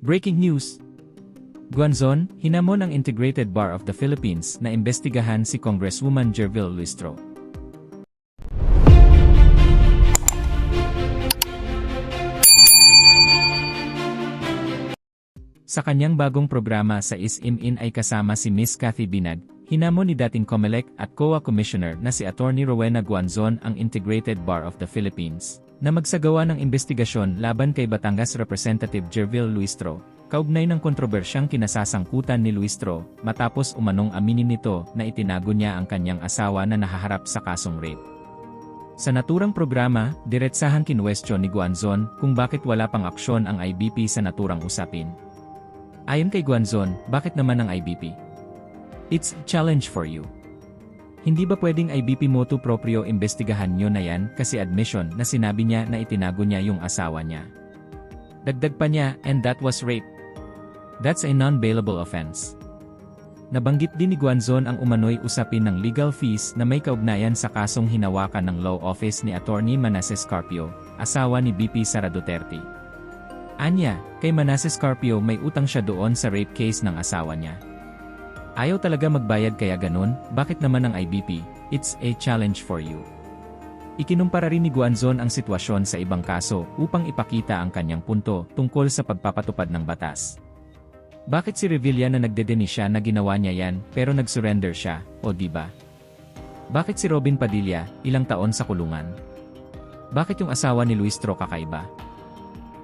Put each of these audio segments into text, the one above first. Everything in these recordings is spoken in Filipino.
Breaking news! Guanzon, hinamon ang Integrated Bar of the Philippines na imbestigahan si Congresswoman Jervil Luistro. Sa kanyang bagong programa sa Is-Im-In ay kasama si Miss Cathy Binag, hinamon ni dating COMELEC at COA Commissioner na si Attorney Rowena Guanzon ang Integrated Bar of the Philippines, na magsagawa ng investigasyon laban kay Batangas Representative Jervil Luistro, kaugnay ng kontrobersyang kinasasangkutan ni Luistro, matapos umanong aminin nito na itinago niya ang kanyang asawa na nahaharap sa kasong rape. Sa naturang programa, diretsahang kinwestiyon ni Guanzon kung bakit wala pang aksyon ang IBP sa naturang usapin. Ayon kay Guanzon, bakit naman ang IBP? It's a challenge for you. Hindi ba pwedeng IBP motu proprio imbestigahan nyo na yan kasi admission na sinabi niya na itinago niya yung asawa niya. Dagdag pa niya, and that was rape. That's a non-bailable offense. Nabanggit din ni Guanzon ang umano'y usapin ng legal fees na may kaugnayan sa kasong hinawakan ng law office ni Attorney Manasseh Scarpio, asawa ni BP Sara Duterte. Anya, kay Manasseh Scarpio may utang siya doon sa rape case ng asawa niya. Ayaw talaga magbayad kaya ganun, bakit naman ang IBP? It's a challenge for you. Ikinumpara rin ni Guanzon ang sitwasyon sa ibang kaso upang ipakita ang kanyang punto tungkol sa pagpapatupad ng batas. Bakit si Revilla na nagdedeni siya na ginawa niya yan pero nag-surrender siya, o diba? Bakit si Robin Padilla, ilang taon sa kulungan? Bakit yung asawa ni Luistro kakaiba?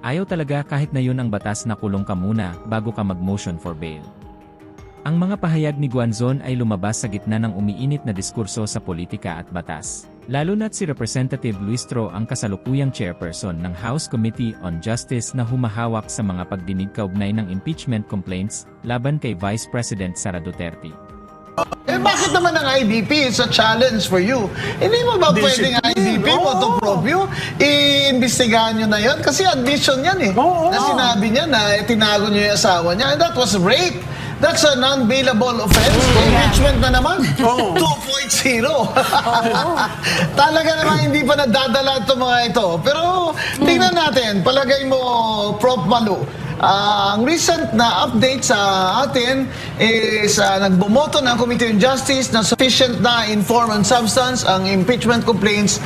Ayaw talaga kahit na yun ang batas na kulong ka muna bago ka mag-motion for bail. Ang mga pahayag ni Guanzon ay lumabas sa gitna ng umiinit na diskurso sa politika at batas. Lalo na't si Representative Luistro ang kasalukuyang chairperson ng House Committee on Justice na humahawak sa mga pagdinig kaugnay ng impeachment complaints laban kay Vice President Sara Duterte. Bakit naman ang IBP is a challenge for you? Hindi mo ba pwedeng IBP motu proprio? Iimbestigahan nyo na yun? Kasi admission yan eh. Na sinabi niya na tinago niyo yung asawa niya and that was rape. That's a non-bailable offense. Impeachment na naman. 2.0. Talaga naman hindi pa nadadala itong mga ito. Pero tingnan natin, palagay mo, Prof. Malu, ang recent na update sa atin is nagbumoto ng Committee on Justice na sufficient na in form and substance ang impeachment complaints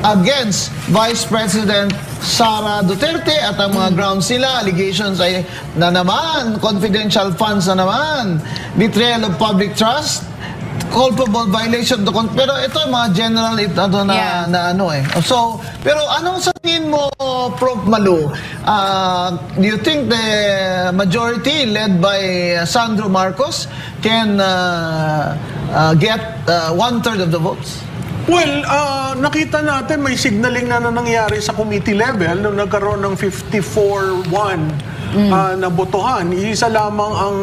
against Vice President Sara Duterte at ang mga grounds nila, allegations ay na naman, confidential funds na naman, betrayal of public trust, culpable violation of the pero ito mga general So, pero anong sa tingin mo, Prof. Malu? Do you think the majority led by Sandro Marcos can get 1/3 of the votes? Well, nakita natin may signaling na nangyari sa committee level nung nagkaroon ng 54-1 na botohan. Isa lamang ang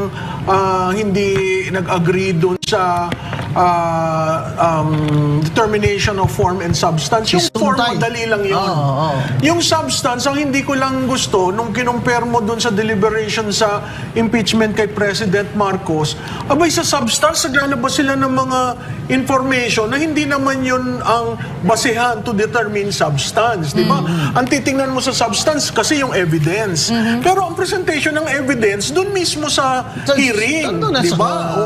hindi nag-agree dun sa determination of form and substance. Yung form, madali lang yun. Yung substance, ang hindi ko lang gusto, nung kinumpare mo dun sa deliberation sa impeachment kay President Marcos, abay sa substance, naglalabas sila ng mga information na hindi naman yun ang basehan to determine substance. Di ba? Ang titingnan mo sa substance kasi yung evidence. Pero ang presentation ng evidence dun mismo sa hearing. Di ba?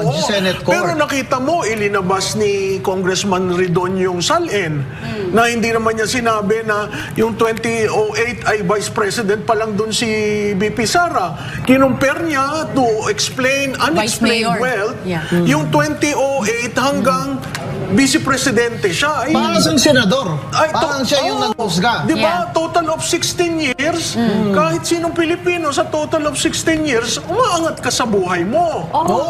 Pero nakita mo, ilinabas ni Congressman Ridon yung salin na hindi naman niya sinabi na yung 2008 ay Vice President pa lang dun si BP Sara. Kinumpare niya to explain unexplained wealth. Yung 2008 hanggang Vice Presidente siya. Parang siyang senador. Parang siya yung naghusga. Di ba? Total of 16 years. Kahit sinong Pilipino sa total of 16 years, umaangat ka sa buhay mo.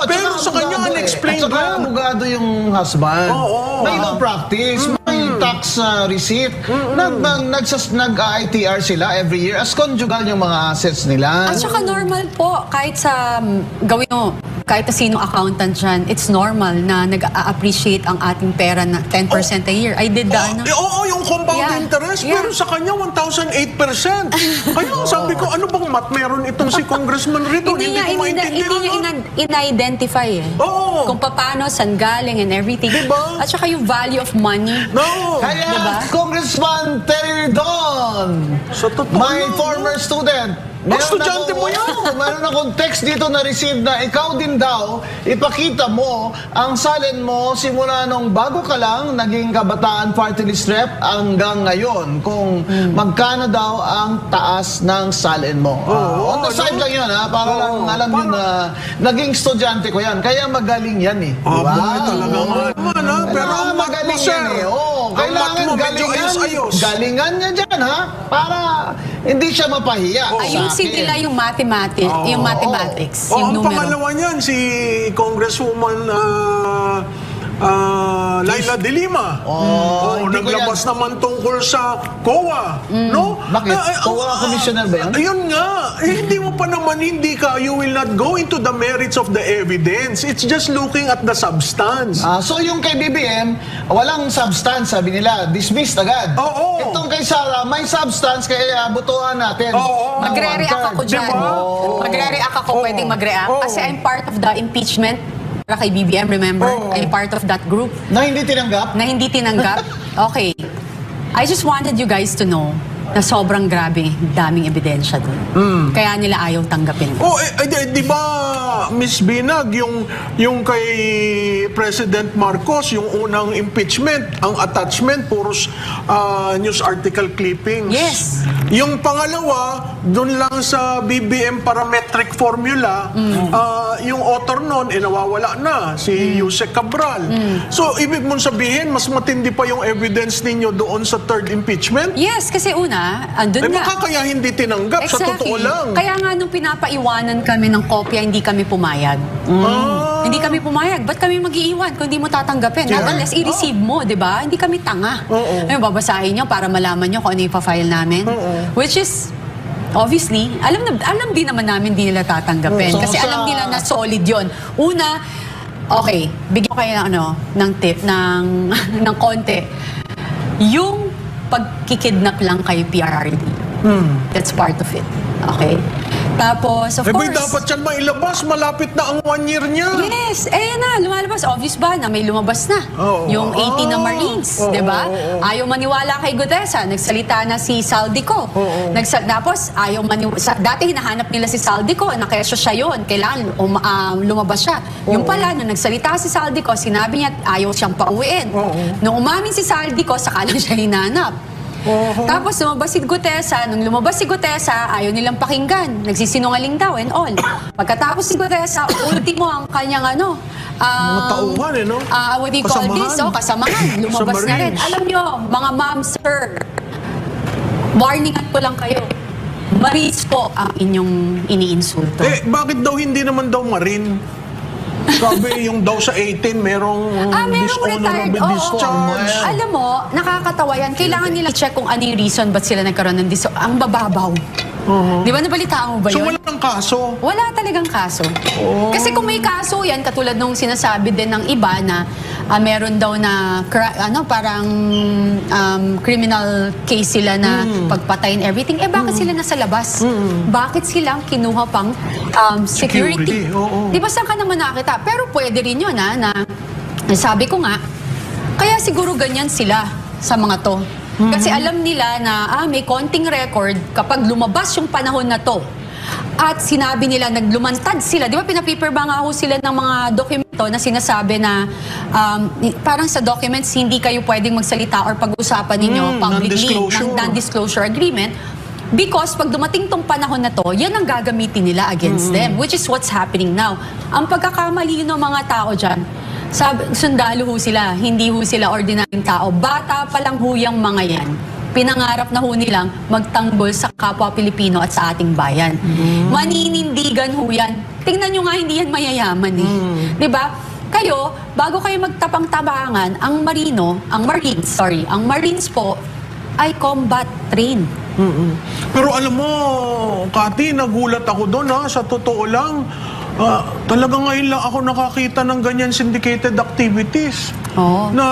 Pero sa kanya unexplained wealth. At saka abogado yung husband. May law practice, may tax receipt. Nag-ITR sila every year as conjugal yung mga assets nila. At saka normal po, kahit sa gawin mo, kahit na sinong accountant dyan, it's normal na nag-appreciate ang ating pera na 10% a year. I did that. Yung compound interest, pero sa kanya 1,008%. Kaya sabi ko, ano bang math meron itong si Congressman Ridon? Hindi niya in-identify eh. Kung paano, saan galing and everything. Diba? At saka yung value of money. Kaya, diba? Congressman Terry Ridon, my former student, Estudyante mo yan. Meron akong text dito na receive na ikaw din daw, ipakita mo ang salin mo simula nung bago ka lang, naging Kabataan Party List Rep hanggang ngayon. Kung magkano daw ang taas ng salin mo. On the side lang yun, ha? Para lang alam nyo na naging estudyante ko yan. Kaya magaling yan eh. Boy, talaga naman, ha? Pero ang mat mo, magaling sir. yan eh. Oo, Ang mat kailangan mo, medyo ayos-ayos. galingan niya dyan, ha? Para hindi siya mapahiya. Ayusin nila yung mathematics, Oh, yung ang numero. pangalawa niyan, si Congresswoman Laila De Lima. hindi ko Naglabas yan. naman tungkol sa COA. No? Bakit? COA commissioner ba yun? Ayun nga. Hindi mo pa naman, you will not go into the merits of the evidence. It's just looking at the substance. So yung kay BBM, walang substance, sabi nila. Dismissed agad. Oo. Itong kay Sara, may substance, kaya butuan natin. Oo. Magre-react ako dyan. Diba? Magre-react ako, Oo. pwedeng mag-react. Oo. Kasi I'm part of the impeachment para kay BBM, remember? Oo. I'm part of that group Na hindi tinanggap? na hindi tinanggap. Okay. I just wanted you guys to know na sobrang grabe, daming ebidensya dun. Kaya nila ayaw tanggapin. Oh, di ba, Miss Binag, yung kay President Marcos, yung unang impeachment, ang attachment, puros news article clippings. Yes. Yung pangalawa, dun lang sa BBM parametric formula, yung author nun, nawawala na, si Yusek Cabral. So, ibig mong sabihin, mas matindi pa yung evidence ninyo doon sa third impeachment? Yes, kasi una, andun nga. Baka kaya hindi tinanggap, sa totoo lang. Kaya nga nung pinapaiwanan kami ng kopya, hindi kami pumayag. Hindi kami pumayag. Ba't kami mag-iiwan kung hindi mo tatanggapin? Yeah. Unless i-receive mo, di ba? Hindi kami tanga. Ayun, babasahin nyo para malaman nyo kung ano yung pa-file namin. Which is, obviously, alam din naman namin hindi nila tatanggapin. So, Kasi alam nila na solid yon. Una, okay, bigyan ko kayo ng tip, ng konti. Yung pagkikidnap lang kay PRRD. That's part of it. Okay? Tapos, of Boy, course... dapat yan mailabas. Malapit na ang 1 year niya. Yes, na, lumalabas. Obvious ba na may lumabas na? Oo. Yung 80 na Marines, Oo, di ba? oo. Ayaw maniwala kay Gutesa. Nagsalita na si Saldico. Tapos, ayaw maniwala. Dati hinahanap nila si Saldico, nakesyo siya yun. Kailangan lumabas siya. Yung pala, nung nagsalita si Saldico, sinabi niya ayaw siyang pauwiin. Nung umamin si Saldico, saka lang siya hinanap. Tapos lumabas si Gutesa. Nung lumabas si Gutesa, ayaw nilang pakinggan. Nagsisinungaling daw and all. Pagkatapos si Gutesa, ultimo ang kanyang Mga tauhan, no? what do you call Kasamahan. this? Kasamahan. Lumabas Sa na rin. Marines. Alam nyo, mga ma'am, sir, warningan ko lang kayo. Marines po ang inyong iniinsulto. Bakit daw hindi naman daw Marine? Sabi yung daw sa 18, merong Merong dishonorable retired. Oo. discharge. Alam mo, nakakatawa yan. Kailangan nila check kung ano yung reason ba't sila nagkaroon ng ang bababaw. Di ba nabalitaan mo ba So yun? walang kaso. Wala talagang kaso. Kasi kung may kaso yan, katulad nung sinasabi din ng iba na meron daw na parang criminal case sila na pagpatay and everything, bakit sila nasa labas? Bakit silang kinuha pang security? Security, oo. Di ba saan ka naman nakita? Pero pwede rin yun na sabi ko nga, kaya siguro ganyan sila sa mga to. Kasi alam nila na may konting record kapag lumabas yung panahon na to. At sinabi nila, naglumantad sila. Di ba pinapaperba nga ho sila ng mga dokumento na sinasabi na parang sa documents hindi kayo pwedeng magsalita or pag-usapan ninyo publicly non-disclosure. ng non-disclosure agreement. Because pag dumating tong panahon na to, yan ang gagamitin nila against them, which is what's happening now. Ang pagkakamali ng mga tao dyan, sundalo ho sila, hindi ho sila ordinaryong tao. Bata pa lang ho yung mga yan. Pinangarap na ho nilang magtanggol sa kapwa Pilipino at sa ating bayan. Maninindigan ho yan. Tingnan nyo nga, hindi yan mayayaman eh. Diba? Kayo, bago kayo magtapang-tabangan, ang Marines po ay combat trained. Pero alam mo, Kati, nagulat ako doon sa totoo lang. Talagang ngayon lang ako nakakita ng ganyan syndicated activities. Oo. Na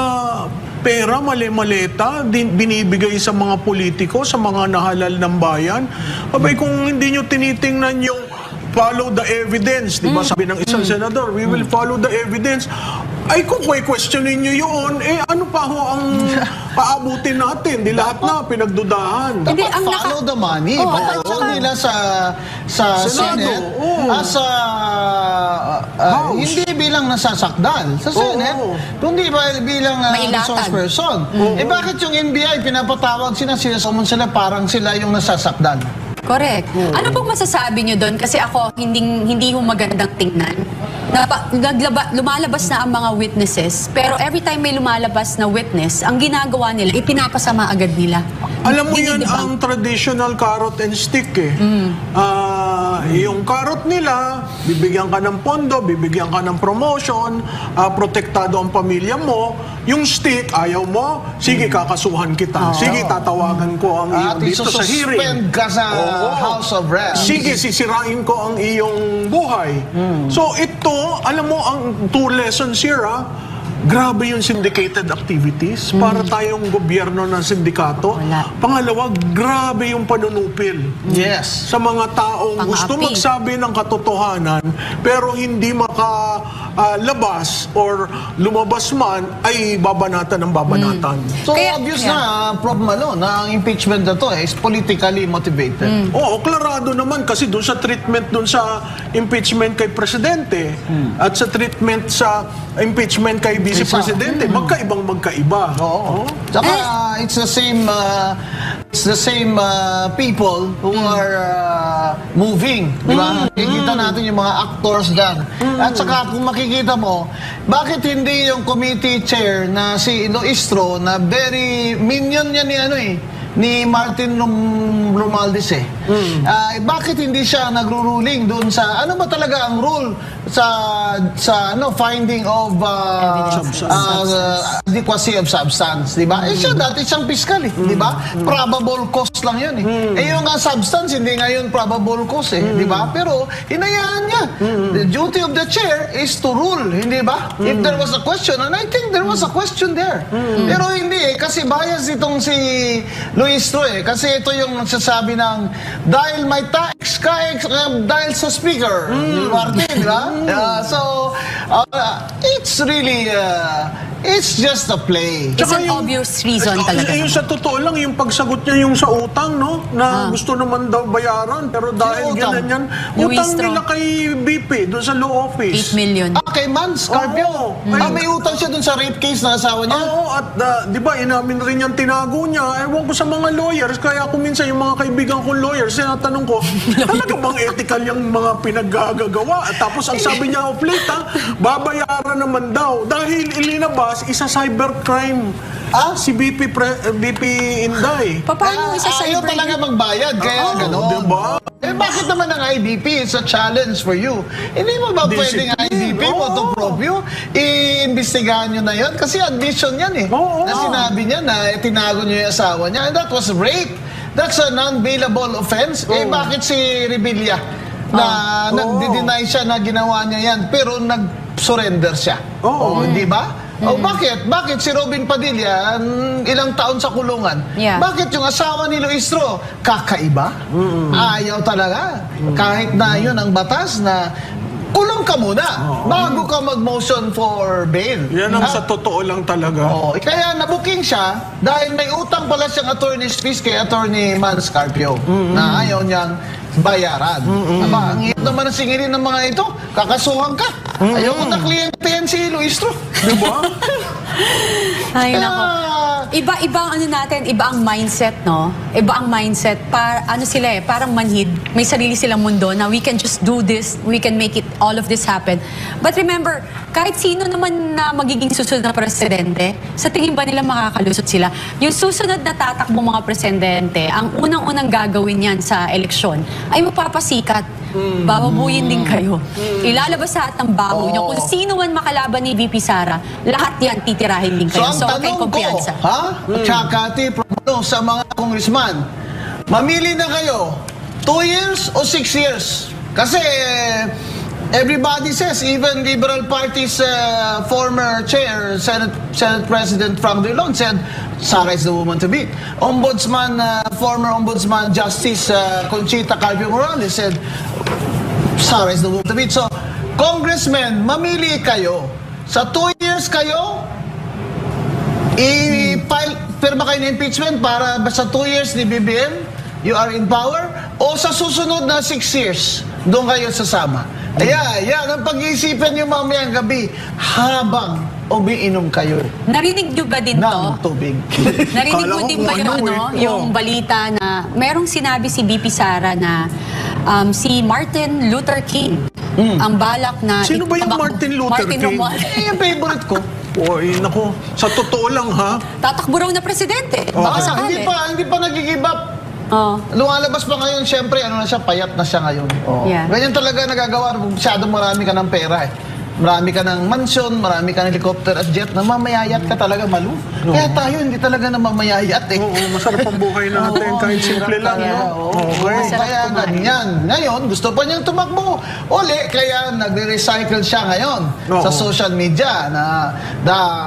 pera, mali-maleta, binibigay sa mga politiko, sa mga nahalal ng bayan. Abay, kung hindi nyo tinitingnan yung follow the evidence, di ba? Sabi ng isang senador, we will follow the evidence. Ay, kung questionin nyo yun, ano pa ho ang paabutin natin? Di lahat na pinagdudahan. Hindi, Dapat ang follow the money. Oo, Baka at saka- nila sa Senado, Senate oo. sa House. hindi bilang nasasakdal sa Senate, Oo. kundi bilang Mailatag. resource person. Bakit yung NBI pinapatawag sinasumon sila parang sila yung nasasakdal? Correct. Ano pong masasabi nyo doon? Kasi ako, hindi ho magandang tingnan. Lumalabas na ang mga witnesses, pero every time may lumalabas na witness, ang ginagawa nila, ipinapasama agad nila. Alam mo yan Dinidebunk. ang traditional carrot and stick eh. Yung carrot nila, bibigyan ka ng pondo, bibigyan ka ng promotion, protektado ang pamilya mo. Yung stick, ayaw mo, sige kakasuhan kita. Sige tatawagan ko ang iyong At dito sa hearing. isususpend ka sa Oo. House of Reps. Sige, sisirain ko ang iyong buhay. So ito, alam mo, ang two lessons here, grabe yung syndicated activities para tayong gobyerno ng sindikato. Wala. Pangalawa, grabe yung panunupil Yes. sa mga taong gusto Pang-api. magsabi ng katotohanan pero hindi makalabas or lumabas man ay babanatan ng babanatan. So Kaya- obvious na, Prof. Malo, na ang impeachment na to is politically motivated. Oo, klarado naman kasi doon sa treatment doon sa impeachment kay presidente at sa treatment sa impeachment kay vice presidente, magkaiba. Oo. Tsaka it's the same people who are moving, di ba? Nakikita natin yung mga actors dyan. At saka kung makikita mo, bakit hindi yung committee chair na si Loistro na very minion niya ni Martin Romualdez bakit hindi siya nagro-ruling doon sa ano ba talaga ang rule sa finding of adequacy of substance, di ba? Siya dati siyang fiscal di ba? Probable cause lang yun yung substance hindi ngayon probable cause di ba? Pero hinayaan niya. The duty of the chair is to rule, hindi ba? If there was a question, and I think there was a question there. Pero hindi kasi bias itong si Luistro kasi ito yung nagsasabi ng dahil may tax dahil sa speaker ni Martin, di ba? It's really it's just a play. It's an obvious reason talaga. Yung sa totoo lang, yung pagsagot niya yung sa utang, no? Na gusto naman daw bayaran, pero dahil utang? ganyan yan, Yung utang Istro. nila kay BP, doon sa law 8 office. million. Kay Man Scarpio. Oo. May utang siya dun sa rape case na asawa niya. Oo, at di ba, inamin rin yung tinago niya. Ewan ko sa mga lawyers, kaya ako minsan yung mga kaibigan kong lawyers, tinatanong ko, talaga bang ethical yung mga pinaggagawa? At tapos ang sabi niya of late, babayaran naman daw. Dahil ilinabas, isa cybercrime. Si BP Inday. Paano isa sa Ayaw talaga magbayad, kaya gano'n. Diba? Bakit naman ang IBP is a challenge for you? Hindi mo ba pwedeng Discipline. IBP mo to prove you? Iimbestigahan nyo na yun? Kasi admission yan Oo. Na sinabi niya na tinago niyo yung asawa niya. And that was rape. That's a non-bailable offense. Bakit si Rebilla na nagdi-deny siya na ginawa niya yan pero nag-surrender siya? Oo. Di ba? Bakit? Bakit si Robin Padilla, ilang taon sa kulungan? Yeah. Bakit yung asawa ni Luistro, kakaiba? Ayaw talaga. Kahit na yun ang batas na kulong ka muna bago ka mag-motion for bail. Yan ang sa totoo lang talaga. Kaya nabuking siya dahil may utang pala siyang attorney's fees kay Attorney Man Scarpio na ayaw niyang bayaran. Aba, ang hirap naman ang singilin ng mga ito. Kakasuhan ka. Ayaw ko na kliyente yan si Luistro. Diba? Ay, nako. Iba ang ano natin, iba ang mindset, no? Iba ang mindset. Parang manhid. May sarili silang mundo na we can just do this, we can make it, all of this happen. But remember, kahit sino naman na magiging susunod na presidente, sa tingin ba nila makakalusot sila? Yung susunod na tatakbo mga presidente, ang unang-unang gagawin yan sa eleksyon ay magpapasikat. Bababuyin din kayo. Ilalabas sa ng baho nyo. Kung sino man makalaban ni VP Sara, lahat yan titirahin din kayo. So, ang kay tanong kumpiyansa. ko, Tsaka, sa mga congressman, mamili na kayo, 2 years o 6 years? Kasi, everybody says, even Liberal Party's former chair, Senate President Frank Drilon said, Sara is the woman to beat. Former Ombudsman Justice Conchita Carpio Morales said, Sara is the woman to beat. So, congressmen, mamili kayo. Sa 2 years years kayo, pirma kayo ng impeachment para basta 2 years ni BBM, you are in power, o sa susunod na 6 years, doon kayo sasama. Yan ang pag-iisipan nyo mamayang gabi habang umiinom kayo Narinig nyo ba din to? ng tubig. Narinig Kala mo ko din kung ba yun, ano yung balita na merong sinabi si BP Sara na si Martin Luther King ang balak na... Sino ba yung Martin Luther King? Yung favorite ko. Oy, nako. Sa totoo lang, ha? Tatakbo raw na presidente. Baka sakali. Hindi pa nag-give up. Oh. Lumalabas pa ngayon, syempre, ano na siya, payat na siya ngayon. Yeah. Ganyan talaga nagagawa. Masyadong marami ka ng pera Marami ka ng mansion, marami ka ng helicopter at jet, namamayayat ka talaga, Malu. Kaya tayo, hindi talaga namamayayat Oo, masarap ang buhay natin, kahit simple lang, no? Okay. Kaya ganyan. Ngayon, gusto pa niyang tumakbo. Kaya nagre-recycle siya ngayon sa social media na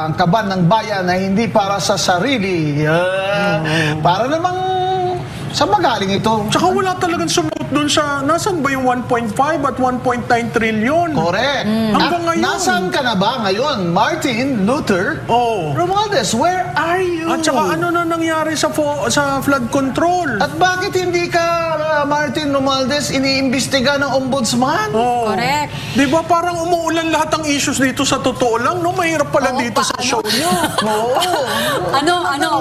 ang kaban ng bayan na hindi para sa sarili. Para namang sa magaling ito. Tsaka wala talagang sumunod doon sa, nasan ba yung 1.5 at 1.9 trillion? Correct. Hanggang ngayon. Nasaan ka na ba ngayon, Martin Luther Oo. Romualdez? Where are you? At saka ano na nangyari sa flood control? At bakit hindi ka, Martin Romualdez, iniimbestiga ng ombudsman? Oo. Correct. Di ba parang umuulan lahat ang issues dito sa totoo lang, no? Mahirap pala dito sa show nyo.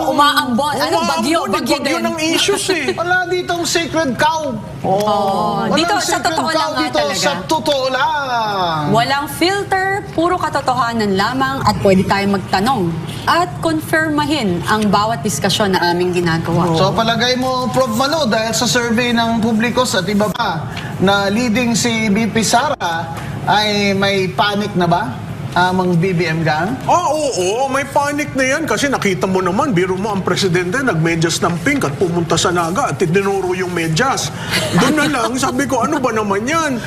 Umaambon. Bagyo din. ng issues eh. Wala ditong sacred cow. Dito, Walang sa sacred totoo cow lang nga dito, talaga. sa totoo lang. Walang filter, puro katotohanan lamang at pwede tayong magtanong at konfirmahin ang bawat diskusyon na aming ginagawa. So palagay mo, Prof. Malo, dahil sa survey ng publikos at iba pa, na leading si BP Sara, ay may panic na ba amang BBM gang? Oo, may panic na yan kasi nakita mo naman, biro mo ang presidente nagmedyas ng pink at pumunta sa Naga at tinuro yung medyas. Doon na lang, sabi ko, ano ba naman yan?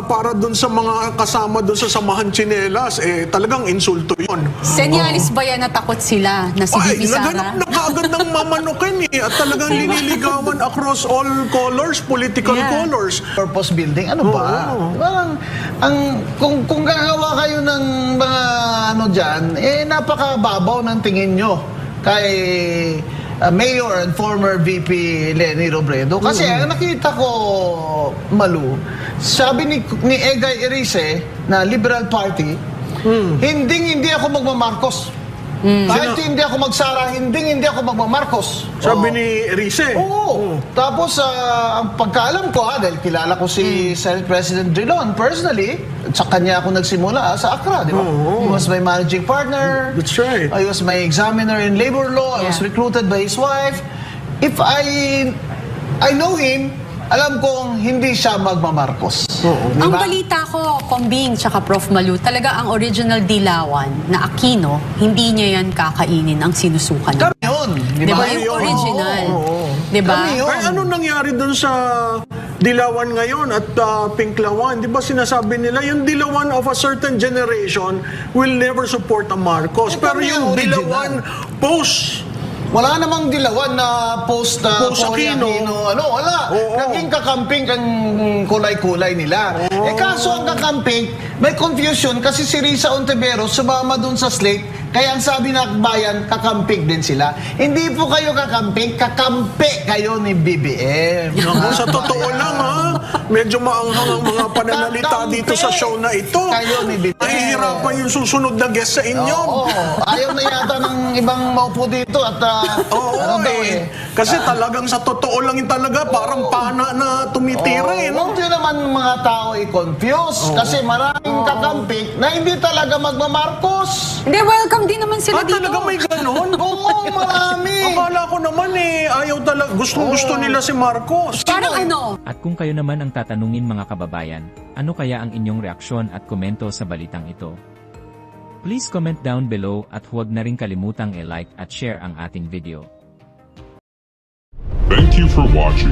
Para doon sa mga kasama doon sa samahan tsinelas, talagang insulto yun. Senyalis ba yan na takot sila na si BP Sara? Naghanap na kaagad ng mamanukin at talagang liniligawan across all colors, political colors. Purpose building, ano ba? Parang, kung gagawa kayo ng mga ano dyan, napakababaw ng tingin nyo kay Mayor and former VP Leni Robredo. Kasi ang nakita ko, Malu, sabi ni Egay Erice na Liberal Party, hindi ako magmamarcos. Kahit hindi ako magsara, hindi ako magmamarcos. Sabi ni Rize. Oo. Tapos, ang pagkaalam ko, dahil kilala ko si Senate President Drilon personally, sa kanya ako nagsimula sa Accra, di ba? He was my managing partner. That's right. I was my examiner in labor law. I was recruited by his wife. If I know him, alam kong hindi siya magmamarcos. Ang balita ko, Kombing tsaka Prof. Malu, talaga ang original dilawan na Aquino, hindi niya yan kakainin ang sinusukan. Kami yun. Di Diba? ba? Yung original. Diba? Kami yun. Ay, ano nangyari doon sa Dilawan ngayon at Pinklawan? Di ba sinasabi nila, yung Dilawan of a certain generation will never support a Marcos. Pero kami yung yung original. Dilawan post Wala namang dilawan na post Aquino. Wala. Oo. Naging kakamping ang kulay-kulay nila. Kaso ang kakamping, may confusion kasi si Risa Ontiveros sumama dun sa slate, kaya ang sabi ng bayan, kakamping din sila. Hindi po kayo kakamping, kakampi kayo ni BBM. Sa totoo lang, ha? Medyo maanghang ang mga pananalita dito sa show na ito. Kayo ni BBM. Nahihirapan yung susunod na guest sa inyo. Oo. Ayaw na yata ng ibang maupo dito at Kasi talagang sa totoo lang yun talaga, parang pana na tumitira no? Huwag nyo naman mga tao i-confuse kasi maraming kakamping na hindi talaga magmamarcos. Hindi, welcome din naman sila dito. Talaga may ganon? Oo, marami. Akala ko naman ayaw talaga, gustong-gusto nila si Marcos. Parang ano? At kung kayo naman ang tatanungin mga kababayan, ano kaya ang inyong reaksyon at komento sa balitang ito? Please comment down below at huwag na rin kalimutang i-like at share ang ating video. Thank you for watching.